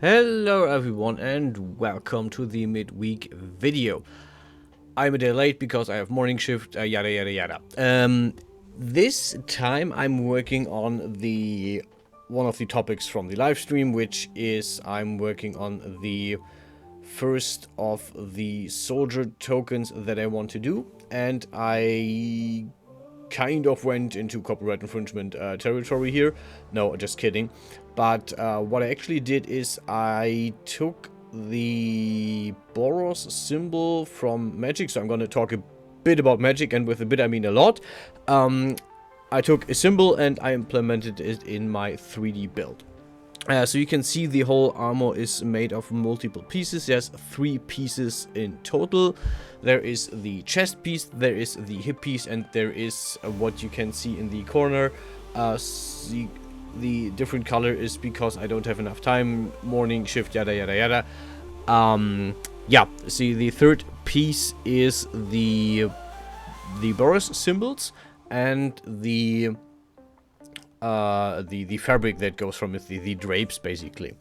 Hello everyone and welcome to the midweek video. I'm a day late because I have morning shift, yada yada yada. This time I'm working on one of the topics from the live stream, which is I'm working on the first of the soldier tokens that I want to do, and I kind of went into copyright infringement territory here. No, just kidding. But what I actually did is I took the Boros symbol from Magic. So I'm going to talk a bit about Magic, and with a bit I mean a lot. I took a symbol and I implemented it in my 3D build. So you can see the whole armor is made of multiple pieces. There's 3 pieces in total. There is the chest piece, there is the hip piece, and there is what you can see in the corner. The different color is because I don't have enough time, morning shift, yada yada yada. Yeah, see, the third piece is the Boros symbols and the fabric that goes from it, the drapes basically.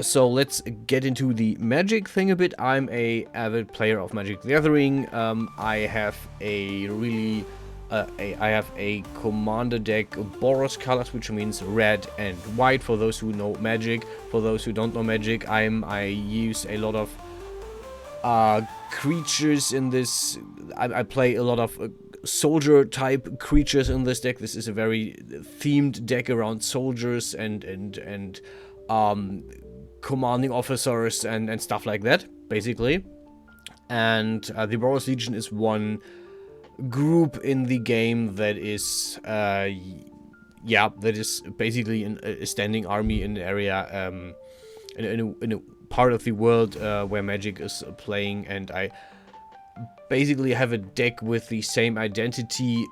So let's get into the Magic thing a bit. I'm a avid player of Magic the Gathering. I have a really I have a commander deck Boros colors, which means red and white for those who know Magic. For those who don't know Magic, I use a lot of creatures in this. I play a lot of soldier type creatures in this deck. This is a very themed deck around soldiers and commanding officers and stuff like that, basically. And the Boros Legion is one group in the game that is yeah, that is basically a standing army in an area, in a part of the world where Magic is playing, and I basically have a deck with the same identity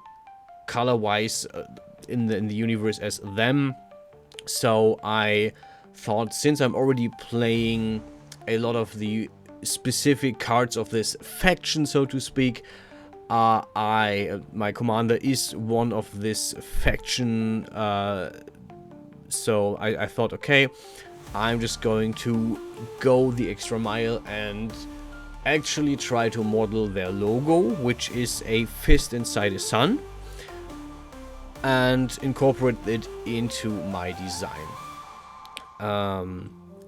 color-wise in the universe as them. So I thought, since I'm already playing a lot of the specific cards of this faction, so to speak, my commander is one of this faction, so I thought, okay, I'm just going to go the extra mile and actually try to model their logo, which is a fist inside a sun, and incorporate it into my design.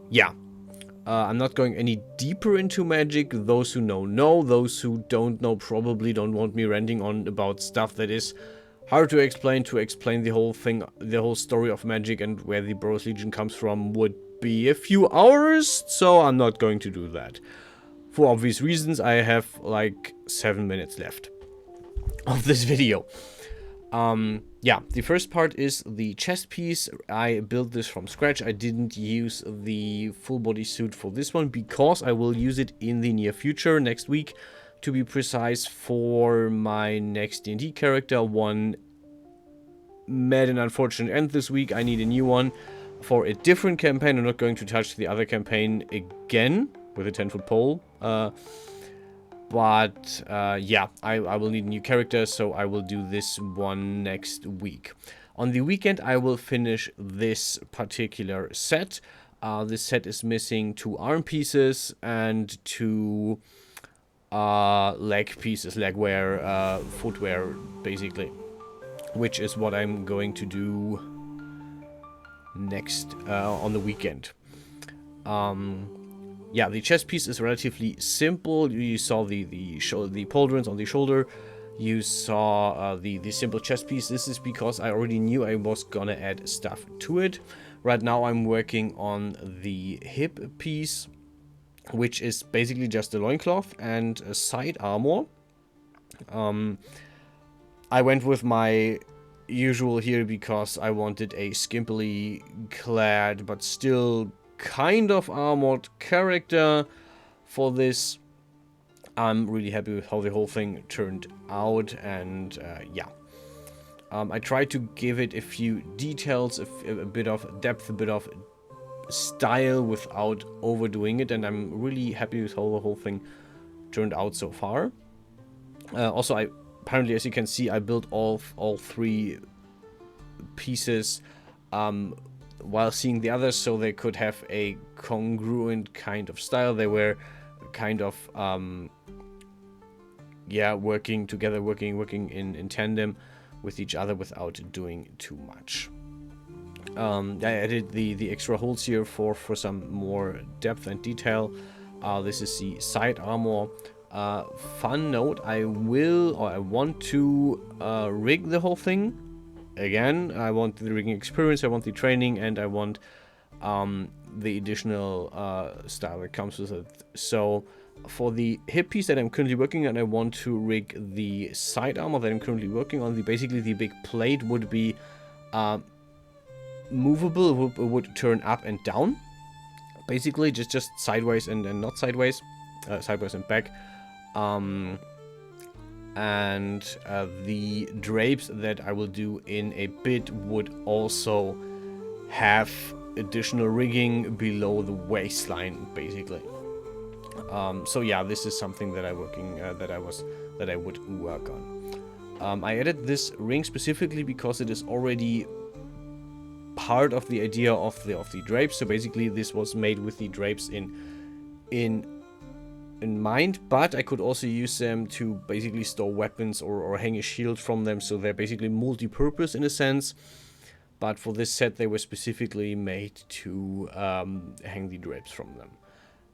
Yeah. I'm not going any deeper into Magic. Those who know. Those who don't know probably don't want me ranting on about stuff that is hard to explain the whole thing, the whole story of Magic and where the Boros Legion comes from would be a few hours, so I'm not going to do that. For obvious reasons, I have like 7 minutes left of this video. Yeah, the first part is the chest piece. I built this from scratch. I didn't use the full body suit for this one because I will use it in the near future, next week, to be precise, for my next D&D character. One mad and unfortunate end this week. I need a new one for a different campaign. I'm not going to touch the other campaign again with a 10-foot pole. But yeah, I will need a new character, so I will do this one next week. On the weekend, I will finish this particular set. This set is missing 2 arm pieces and 2 leg pieces, leg wear, footwear, basically. Which is what I'm going to do next on the weekend. Yeah, the chest piece is relatively simple. You saw the pauldrons on the shoulder. You saw the simple chest piece. This is because I already knew I was gonna add stuff to it. Right now I'm working on the hip piece, which is basically just a loincloth and a side armor. I went with my usual here because I wanted a skimpily clad but still kind of armored character for this. I'm really happy with how the whole thing turned out, and yeah. I tried to give it a few details, a bit of depth, a bit of style without overdoing it, and I'm really happy with how the whole thing turned out so far. Also, apparently, as you can see, I built all 3 pieces while seeing the others, so they could have a congruent kind of style. They were kind of yeah, working together, working in tandem with each other without doing too much. I added the extra holes here for some more depth and detail. This is the side armor. Fun note, I want to rig the whole thing. Again, I want the rigging experience, I want the training, and I want the additional style that comes with it. So for the hip piece that I'm currently working on, I want to rig the side armor that I'm currently working on. Basically the big plate would be movable, would turn up and down. Basically just sideways and not sideways, sideways and back. And the drapes that I will do in a bit would also have additional rigging below the waistline, basically. So yeah, this is something that I would work on. I added this ring specifically because it is already part of the idea of the drapes. So basically, this was made with the drapes in mind, but I could also use them to basically store weapons or hang a shield from them. So they're basically multi-purpose in a sense. But for this set, they were specifically made to hang the drapes from them.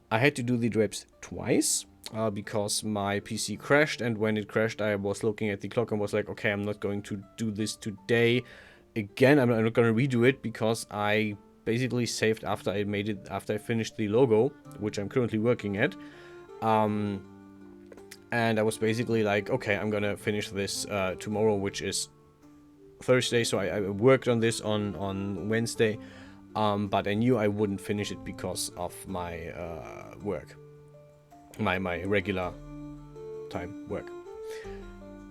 I had to do the drapes twice because my PC crashed, and when it crashed, I was looking at the clock and was like, okay, I'm not going to do this today again. I'm not going to redo it because I basically saved after I finished the logo, which I'm currently working at. And I was basically like, okay, I'm gonna finish this tomorrow, which is Thursday. So I worked on this on Wednesday. But I knew I wouldn't finish it because of my work, my regular time work.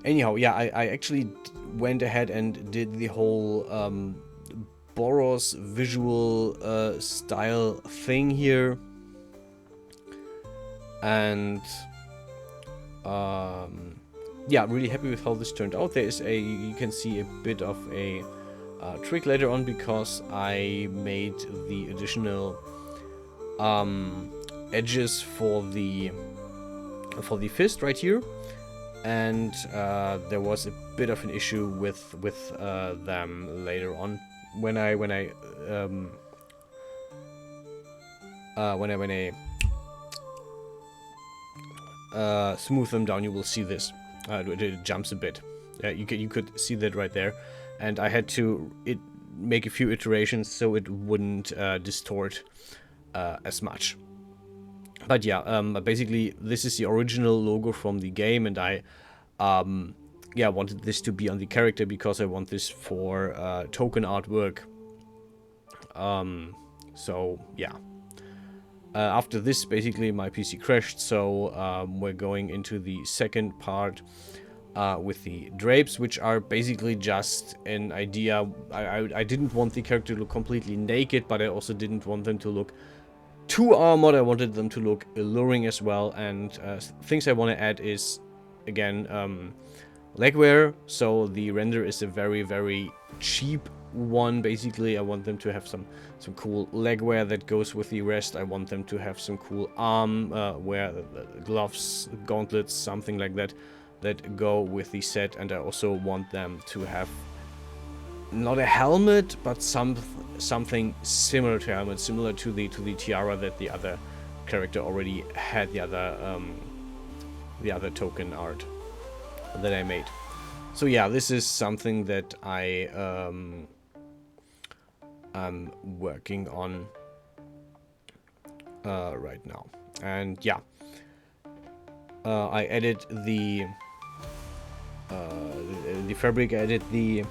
Anyhow, yeah, I actually went ahead and did the whole Boros visual style thing here, and yeah, really happy with how this turned out. There is you can see a bit of a trick later on because I made the additional edges for the fist right here, and there was a bit of an issue with them later on when I smooth them down. You will see this. It jumps a bit. You could see that right there. And I had to make a few iterations so it wouldn't distort as much. But yeah, basically this is the original logo from the game, and I yeah, wanted this to be on the character because I want this for token artwork. So yeah. After this, basically my PC crashed, so we're going into the second part. With the drapes, which are basically just an idea. I didn't want the character to look completely naked, but I also didn't want them to look too armored. I wanted them to look alluring as well, and things I want to add is, again, legwear. So the render is a very, very cheap one. Basically, I want them to have some cool legwear that goes with the rest. I want them to have some cool arm wear, gloves, gauntlets, something like that go with the set, and I also want them to have not a helmet, but something similar to helmet, similar to the tiara that the other character already had, the other token art that I made. So yeah, this is something that I am working on right now, and yeah, I added the fabric, I added the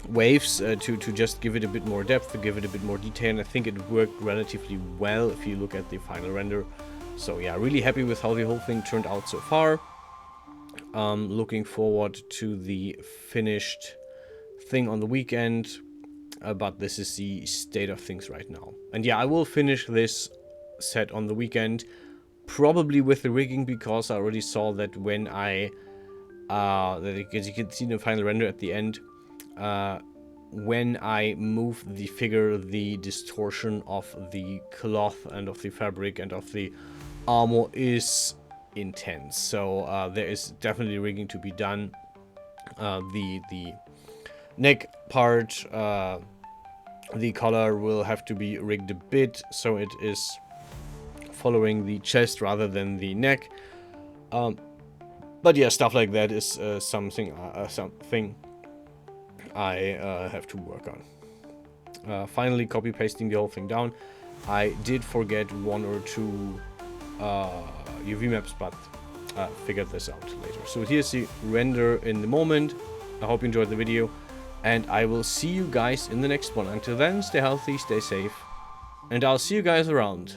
waves to just give it a bit more depth, to give it a bit more detail, and I think it worked relatively well if you look at the final render. So yeah, really happy with how the whole thing turned out so far. Looking forward to the finished thing on the weekend, but this is the state of things right now. And yeah, I will finish this set on the weekend, probably with the rigging, because I already saw that when I as you can see in the final render at the end, when I move the figure, the distortion of the cloth and of the fabric and of the armor is intense. So there is definitely rigging to be done. The neck part, the collar will have to be rigged a bit so it is following the chest rather than the neck. But yeah, stuff like that is something I have to work on. Finally, copy pasting the whole thing down. I did forget one or two UV maps, but figured this out later. So here's the render in the moment. I hope you enjoyed the video, and I will see you guys in the next one. Until then, stay healthy, stay safe, and I'll see you guys around.